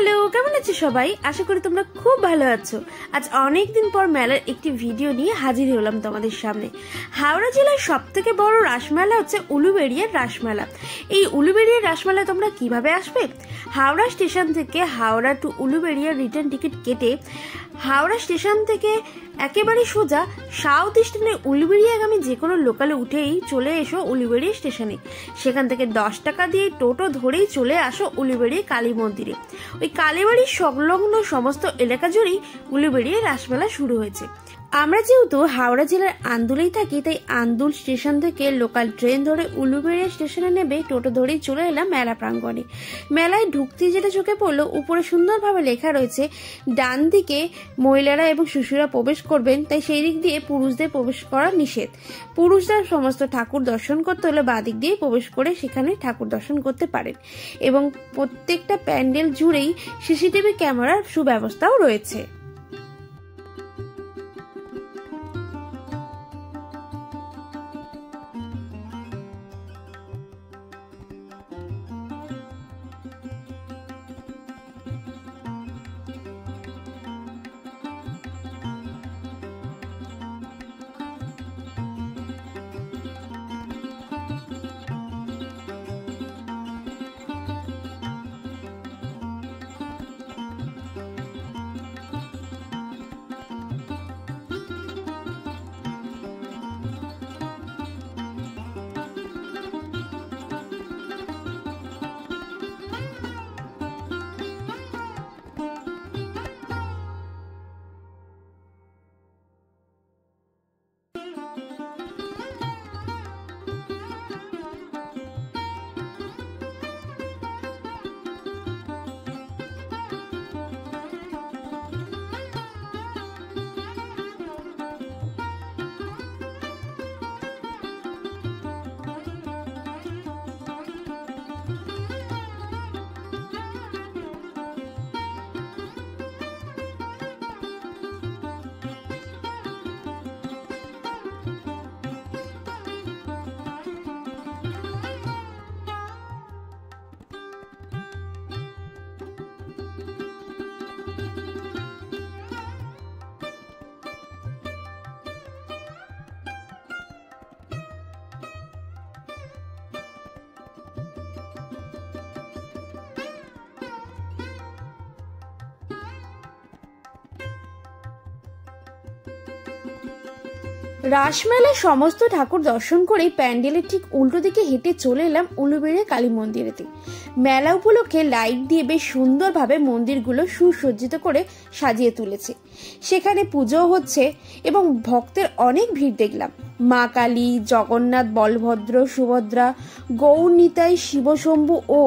Hello, কেমন আছো সবাই? আশা করি তোমরা খুব ভালো আছো। আজ অনেক দিন পর মেলার একটি ভিডিও নিয়ে হাজির হলাম তোমাদের সামনে। হাওড়া জেলার সবথেকে বড় রাসমেলা হচ্ছে উলুবেড়িয়ার রাসমেলা। এই উলুবেড়িয়ার রাসমেলা তোমরা কিভাবে আসবে? হাওড়া স্টেশন থেকে হাওড়া টু উলুবেড়িয়ার রিটার্ন টিকিট কেটে হাওড়া স্টেশন থেকে একেবারে সোজা সাউথ স্টেশনে উলুবেড়িয়াগামী যে কোনো লোকালে উঠেই চলে এসো উলুবেড়িয়া স্টেশনে। সেখান থেকে 10 টাকা দিয়ে টোটো ধরেই চলে আসো উলুবেড়িয়া কালী মন্দিরে। ওই কালীবাড়ির সংলগ্ন সমস্ত এলাকা জুড়েই উলুবেড়িয়া রাসমেলা শুরু হয়েছে। আমরা যেহেতু হাওড়া জেলার আন্দুলেই থাকি, তাই আন্দুল স্টেশন থেকে লোকাল ট্রেন ধরে উলুবেড়িয়া স্টেশনে নেবে টোটো ধরেই চলে এলাম মেলা প্রাঙ্গণে। মেলায় ঢুকতে যেটা চোখে পড়লো, উপরে সুন্দরভাবে লেখা রয়েছে ডান দিকে মহিলারা এবং শিশুরা প্রবেশ করবেন, তাই সেই দিক দিয়ে পুরুষদের প্রবেশ করা নিষেধ। পুরুষরা সমস্ত ঠাকুর দর্শন করতে হলে বাঁ দিক দিয়ে প্রবেশ করে সেখানে ঠাকুর দর্শন করতে পারেন এবং প্রত্যেকটা প্যান্ডেল জুড়েই সিসিটিভি ক্যামেরার সুব্যবস্থাও রয়েছে। রাসমেলার সমস্ত ঠাকুর দর্শন করে প্যান্ডেলের ঠিক উল্টো দিকে হেঁটে চলে এলাম উলুবেড়িয়া কালী মন্দিরেতে। মেলা উপলক্ষে লাইট দিয়ে বেশ সুন্দরভাবে মন্দিরগুলো সুসজ্জিত করে সাজিয়ে তুলেছে। সেখানে পুজো হচ্ছে এবং ভক্তের অনেক ভিড় দেখলাম। মা কালী, জগন্নাথ, বলভদ্র, সুভদ্রা, গৌর নিতাই, শিবশম্ভু ও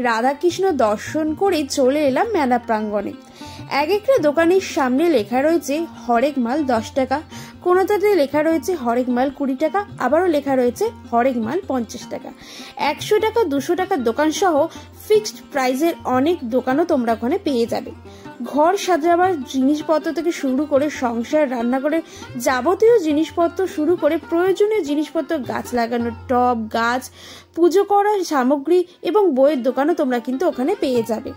রাধাকৃষ্ণ দর্শন করে চলে এলাম মেলা প্রাঙ্গণে। এক একটা দোকানের সামনে লেখা রয়েছে হরেক মাল 10 টাকা, কোনোটাতে লেখা রয়েছে হরেক মাল 20 টাকা, আবারও লেখা রয়েছে হরেক মাল 50 টাকা। 100 টাকা 200 টাকার দোকান সহ ফিক্সড প্রাইসের অনেক দোকানও তোমরা ওখানে পেয়ে যাবে। ঘর সাজাবার জিনিসপত্র থেকে শুরু করে সংসার রান্নাঘরের যাবতীয় জিনিসপত্র শুরু করে প্রয়োজনীয় জিনিসপত্র, গাছ লাগানোর টব, গাছ, পুজো করার সামগ্রী এবং বইয়ের দোকানও তোমরা কিন্তু ওখানে পেয়ে যাবে।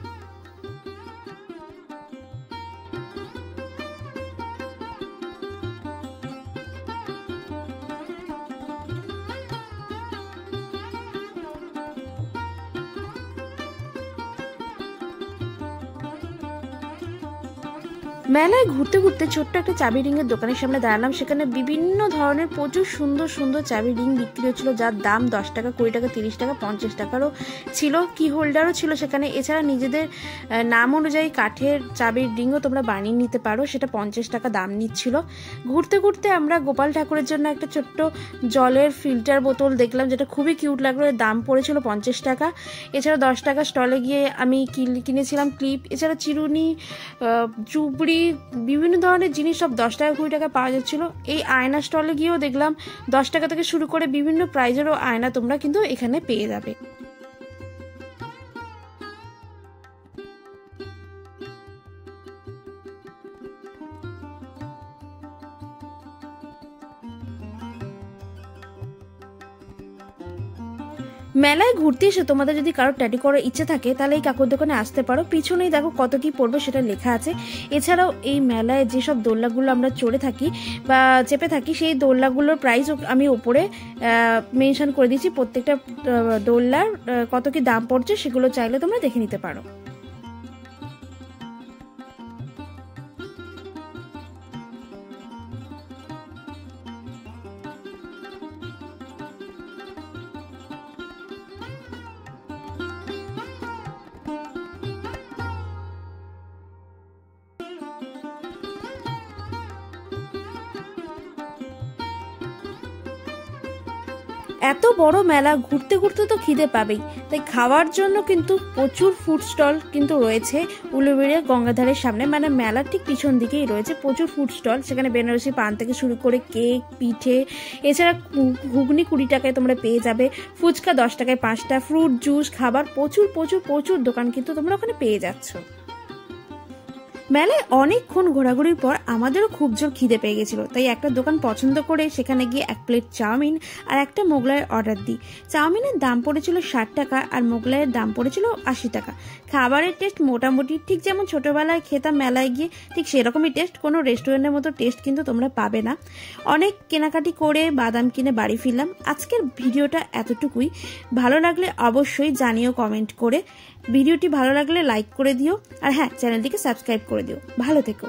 মেলায় ঘুরতে ঘুরতে ছোট্ট একটা চাবি রিং এর দোকানের সামনে দাঁড়ালাম। সেখানে বিভিন্ন ধরনের প্রচুর সুন্দর সুন্দর চাবি রিং বিক্রি হচ্ছিল, যার দাম 10 টাকা, 20 টাকা, 30 টাকা, 50 টাকারও ছিল। কি হোল্ডারও ছিল সেখানে। এছাড়া নিজেদের নাম অনুযায়ী কাঠের চাবির রিংও তোমরা বানিয়ে নিতে পারো, সেটা 50 টাকা দাম নিচ্ছিল। ঘুরতে ঘুরতে আমরা গোপাল ঠাকুরের জন্য একটা ছোট্ট জলের ফিল্টার বোতল দেখলাম, যেটা খুবই কিউট লাগলো। এর দাম পড়েছিল 50 টাকা। এছাড়া 10 টাকা স্টলে গিয়ে আমি কিনেছিলাম ক্লিপ, এছাড়া চিরুনি, চুবড়ি, বিভিন্ন ধরনের জিনিস সব 10 টাকা 20 টাকা পাওয়া যাচ্ছিল। এই আয়না স্টলে গিয়েও দেখলাম 10 টাকা থেকে শুরু করে বিভিন্ন প্রাইজেরও আয়না তোমরা কিন্তু এখানে পেয়ে যাবে। মেলায় ঘুরতে এসে তোমাদের যদি কারো ট্যাটু করার ইচ্ছে থাকে তাহলে এই কাকুর দোকানে আসতে পারো। পিছনেই দেখো কত কি পড়বে সেটা লেখা আছে। এছাড়াও এই মেলায় যেসব দোলনাগুলো আমরা চড়ে থাকি বা চেপে থাকি সেই দোলনাগুলোর প্রাইস আমি ওপরে মেনশন করে দিয়েছি। প্রত্যেকটা দোলনার কত কি দাম পড়ছে সেগুলো চাইলে তোমরা দেখে নিতে পারো। এত বড় মেলা ঘুরতে ঘুরতে তো খিদে পাবেই, তাই খাওয়ার জন্য কিন্তু প্রচুর ফুড স্টল কিন্তু রয়েছে উলুবেড়িয়া গঙ্গাধারের সামনে, মানে মেলার ঠিক পিছন দিকেই রয়েছে প্রচুর ফুড স্টল। সেখানে বেনারসি পান থেকে শুরু করে কেক, পিঠে, এছাড়া ঘুগনি 20 টাকায় তোমরা পেয়ে যাবে, ফুচকা 10 টাকায় 5টা, ফ্রুট জুস, খাবার প্রচুর প্রচুর প্রচুর দোকান কিন্তু তোমরা ওখানে পেয়ে যাচ্ছ। মেলায় অনেকক্ষণ ঘোরাঘুরির পর আমাদেরও খুব জোর খিদে পেয়ে গেছিল, তাই একটা দোকান পছন্দ করে সেখানে গিয়ে 1 প্লেট চাউমিন আর একটা মোগলাইয়ের অর্ডার দিই। চাউমিনের দাম পড়েছিল 60 টাকা আর মোগলাইয়ের দাম পড়েছিল 80 টাকা। খাবারের টেস্ট মোটামুটি ঠিক যেমন ছোটবেলায় খেতাম মেলায় গিয়ে ঠিক সেরকমই টেস্ট, কোনো রেস্টুরেন্টের মতো টেস্ট কিন্তু তোমরা পাবে না। অনেক কেনাকাটি করে বাদাম কিনে বাড়ি ফিরলাম। আজকের ভিডিওটা এতটুকুই। ভালো লাগলে অবশ্যই জানিও কমেন্ট করে। ভিডিওটি ভালো লাগলে লাইক করে দিও আর হ্যাঁ, চ্যানেলটিকে সাবস্ক্রাইব করে দিও। ভালো থেকো।